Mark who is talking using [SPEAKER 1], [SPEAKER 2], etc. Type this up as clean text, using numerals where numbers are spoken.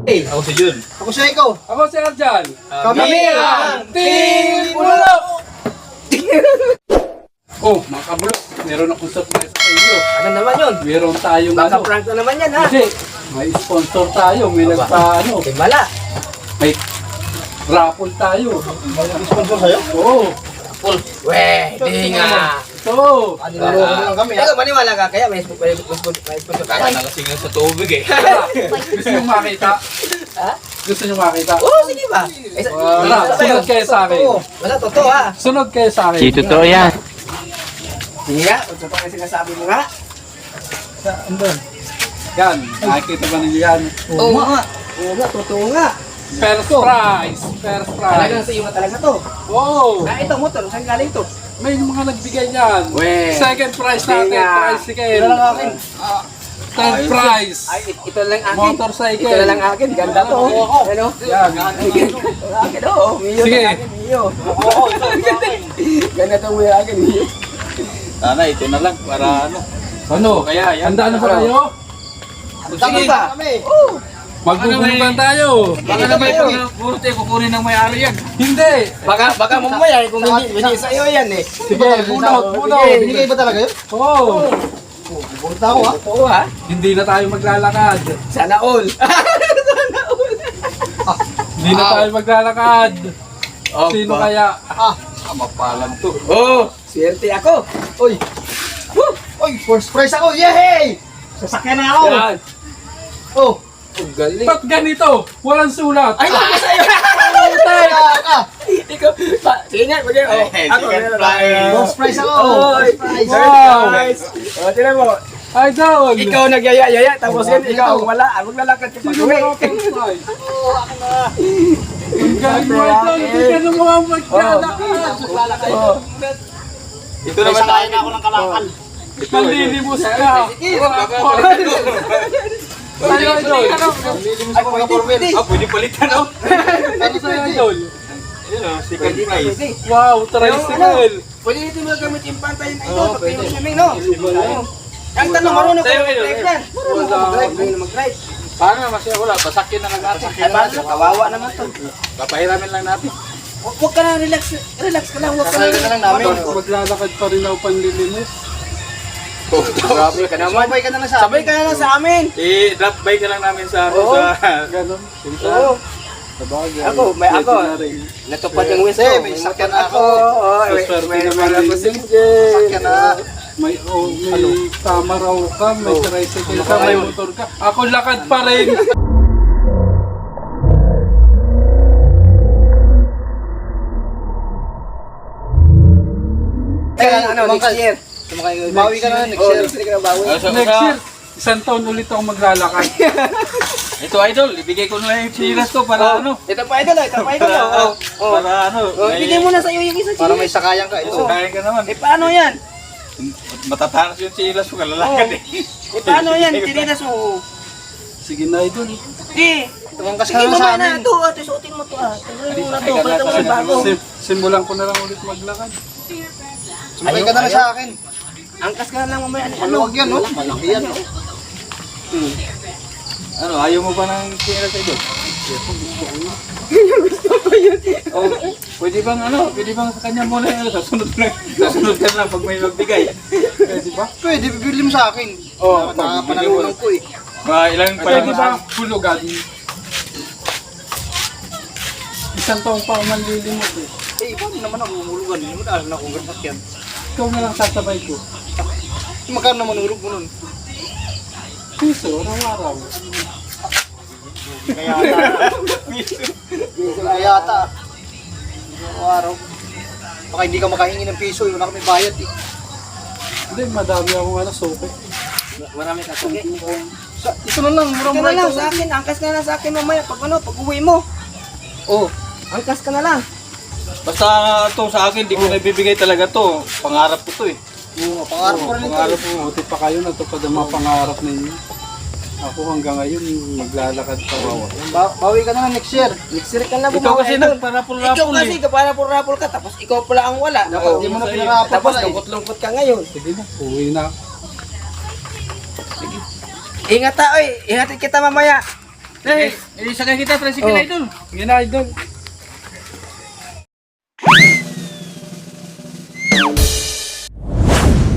[SPEAKER 1] Ako si Jun.
[SPEAKER 2] Ako siya, ikaw.
[SPEAKER 3] Ako si Arjan.
[SPEAKER 2] Kami ang
[SPEAKER 3] Team Bulok! Oh, mga kabulok, meron akong surprise sa inyo.
[SPEAKER 2] Ano naman yun?
[SPEAKER 3] Meron tayong
[SPEAKER 2] Baka prank na naman yan, ha?
[SPEAKER 3] Hindi, may sponsor tayo, may nagpa-ano,
[SPEAKER 2] Timala.
[SPEAKER 3] may raffle tayo.
[SPEAKER 2] May sponsor sa'yo?
[SPEAKER 3] Oo.
[SPEAKER 2] Weh, di nga.
[SPEAKER 3] So,
[SPEAKER 2] Niloloko na lang kami, ha? Ikaw, maniwala ka kaya may sponsor ka?
[SPEAKER 1] Kaya nalasing sa tubig eh.
[SPEAKER 3] gusto nyo makita?
[SPEAKER 2] Ha?
[SPEAKER 3] Gusto nyo makita?
[SPEAKER 2] Oo, sige ba?
[SPEAKER 3] Tara, sunod kayo sa akin.
[SPEAKER 2] Wala, totoo, ha?
[SPEAKER 3] Sunod kayo sa akin.
[SPEAKER 4] Di totoo yan.
[SPEAKER 2] Sige nga, kung totoo yung sinasabi mo nga.
[SPEAKER 3] Andun. Yan, nakikita ba ninyo yan?
[SPEAKER 2] Oo nga. Oo nga, totoo nga.
[SPEAKER 3] First prize! First
[SPEAKER 2] Talagang
[SPEAKER 3] prize!
[SPEAKER 2] sa iyo na talaga to.
[SPEAKER 3] Wow!
[SPEAKER 2] Ah, ito motor, saan galing to?
[SPEAKER 3] May mga nagbigay niyan.
[SPEAKER 2] Weh.
[SPEAKER 3] Second prize natin,
[SPEAKER 2] Tinga.
[SPEAKER 3] tricycle.
[SPEAKER 2] Ito lang akin.
[SPEAKER 3] Third prize.
[SPEAKER 2] Ay, ito lang akin.
[SPEAKER 3] Motorcycle.
[SPEAKER 2] Ito lang akin. Ganda to. Ano?
[SPEAKER 3] Yan.
[SPEAKER 2] Akin, oo. Mio
[SPEAKER 3] Sige.
[SPEAKER 2] na akin, Mio. Oo, ito akin. Ganda to mo yung akin, Mio.
[SPEAKER 1] Sana ito na lang para ano.
[SPEAKER 3] Ano?
[SPEAKER 1] Kaya yan.
[SPEAKER 3] Handa na ba kayo?
[SPEAKER 2] Sige ba? Oo.
[SPEAKER 3] Magbubulutan tayo.
[SPEAKER 1] Baka na may puro tayo kukunin ng may-ari yan.
[SPEAKER 3] Hindi.
[SPEAKER 2] Baka mamaya kung hindi sa iyo yan eh.
[SPEAKER 3] Sige, bunot, bunot.
[SPEAKER 2] Binigay ba talaga yun?
[SPEAKER 3] Oo.
[SPEAKER 2] Bunta ako ha. Oo ha.
[SPEAKER 3] Hindi na tayo maglalakad.
[SPEAKER 2] Sana all.
[SPEAKER 3] Hindi na tayo maglalakad. Sino kaya?
[SPEAKER 1] Mapalan to.
[SPEAKER 2] Oo. Swerte ako. Uy. Uy, first prize ako. Yay! Sasakyan na ako.
[SPEAKER 3] Yan.
[SPEAKER 2] Oh. Ang galing.
[SPEAKER 3] Ba't ganito? Walang sulat.
[SPEAKER 2] Ay, naku sa'yo! Ikaw, sige nga, sige. Oh, ako, meron ako. First prize ako. First prize.
[SPEAKER 3] Wow.
[SPEAKER 2] O, tinan mo.
[SPEAKER 3] Idol.
[SPEAKER 2] Ikaw nagyaya-yaya, tapos yan, ikaw wala. Maglalakad ka
[SPEAKER 3] Sino
[SPEAKER 2] pag-uwi.
[SPEAKER 3] ba first prize? Ang galing mo, Idol. Hindi ka na mga maglalakad.
[SPEAKER 1] Ito naman tayo na ako ng kalakal.
[SPEAKER 3] Manlilimos ka. Sa'yo, Idol.
[SPEAKER 2] Ay, pwede.
[SPEAKER 1] Pwede palitan oh.
[SPEAKER 3] Ano sa'yo, Idol?
[SPEAKER 1] Ayun oh, second prize.
[SPEAKER 3] Wow, tricycle.
[SPEAKER 2] Pwede dito mo gamit yung pantayin na ito. Pagpili namin, no? Ang tanong, marunong ka mag-drive yan. Marunong ka mag-drive, marunong mag-drive.
[SPEAKER 1] Paano masaya wala? Pasakyan na lang natin.
[SPEAKER 2] Ay, paano? Kawawa naman to.
[SPEAKER 1] Papahiramin lang natin.
[SPEAKER 2] Huwag ka na, relax. Relax ka lang, huwag ka na.
[SPEAKER 1] lang namin.
[SPEAKER 3] Maglalakad pa rin ako panlilimos.
[SPEAKER 2] Grabe ka naman. Sabay ka na lang sa amin. Sabay ka na lang sa amin.
[SPEAKER 1] I-drop by ka lang namin sa
[SPEAKER 2] Oo.
[SPEAKER 3] Ganon.
[SPEAKER 2] Oo. Ako, may ako. Natupad yung wish ko. May sakyan ako. May ako si sakyan na.
[SPEAKER 3] May tama raw ka, may tricycle ka, may motor ka. Ako lakad pa rin.
[SPEAKER 2] Next year. Bawi ka na next year. Hindi ka na bawi.
[SPEAKER 3] Next year, isang taon ulit ako maglalakad.
[SPEAKER 1] Ito idol, ibigay ko na lang yung chiras ko para ano.
[SPEAKER 2] Ito pa idol, ito pa idol.
[SPEAKER 1] Para ano.
[SPEAKER 2] Ibigay mo na sa iyo yung isa. Para may sakayan ka.
[SPEAKER 1] Ito. Kaya ka naman.
[SPEAKER 2] Eh paano yan?
[SPEAKER 1] Matatanas yung chiras ko, kalalakad eh.
[SPEAKER 2] Eh paano yan? Tinilas mo.
[SPEAKER 3] Sige na, Idol.
[SPEAKER 2] Di. Tumangkas ka na sa amin. Ito, ate, suotin mo to ah. Tingnan mo na to, palitan mo yung bago.
[SPEAKER 3] Simulan ko na lang ulit maglakad.
[SPEAKER 2] Sumakay ka na lang sa akin. Angkas ka na lang mamaya. Ano? Huwag yan, no? Malaki yan, no?
[SPEAKER 1] Ano, ayaw mo ba ng chiras idol? Oh, pwede bang ano, pwede bang sa kanya muna ano, sasunod ka lang pag may magbigay.
[SPEAKER 3] Pwede ba?
[SPEAKER 2] Pwede, bibili mo sa akin. Oo, nakapanalunan ko eh.
[SPEAKER 1] Mga ilang
[SPEAKER 3] Pwede ba hulugan? Isang taong pa ako manlilimot eh.
[SPEAKER 2] Eh, paano naman ako umulugan? Hindi mo na alam na kung ganap yan.
[SPEAKER 3] Ikaw na lang sasabay ko.
[SPEAKER 2] Magkano naman ulog mo nun?
[SPEAKER 3] Piso, araw-araw.
[SPEAKER 2] Piso na yata. Araw. Baka hindi ka makahingi ng piso, wala kami bayad eh.
[SPEAKER 3] Hindi, madami akong suki.
[SPEAKER 2] Marami ka suki. Ito na lang, murang-murang ito. Sa akin, angkas ka na lang sa akin mamaya pag uwi mo. Oh, angkas ka na lang.
[SPEAKER 1] Basta to sa akin, di ko na ibibigay talaga to. Pangarap ko to eh.
[SPEAKER 2] Oo, pangarap ko rin ito.
[SPEAKER 3] Pangarap mo, buti pa kayo natupad ang mga pangarap ninyo. Ako hanggang ngayon, maglalakad pa ako.
[SPEAKER 2] Bawi ka na lang next year. Next year ka na
[SPEAKER 1] Ikaw kasi nagparapol-rapol
[SPEAKER 2] Ikaw kasi kaparapol-rapol ka, tapos ikaw pala ang wala.
[SPEAKER 3] Hindi mo na pinarapol
[SPEAKER 2] Tapos
[SPEAKER 3] pala eh.
[SPEAKER 2] lungkot-lungkot ka ngayon.
[SPEAKER 3] Sige na, uwi na.
[SPEAKER 2] Ingat ta, oy. Ingatin kita mamaya.
[SPEAKER 1] Eh, sakay kita, tricycle
[SPEAKER 2] Oh.
[SPEAKER 1] idol.
[SPEAKER 3] Sige na, idol.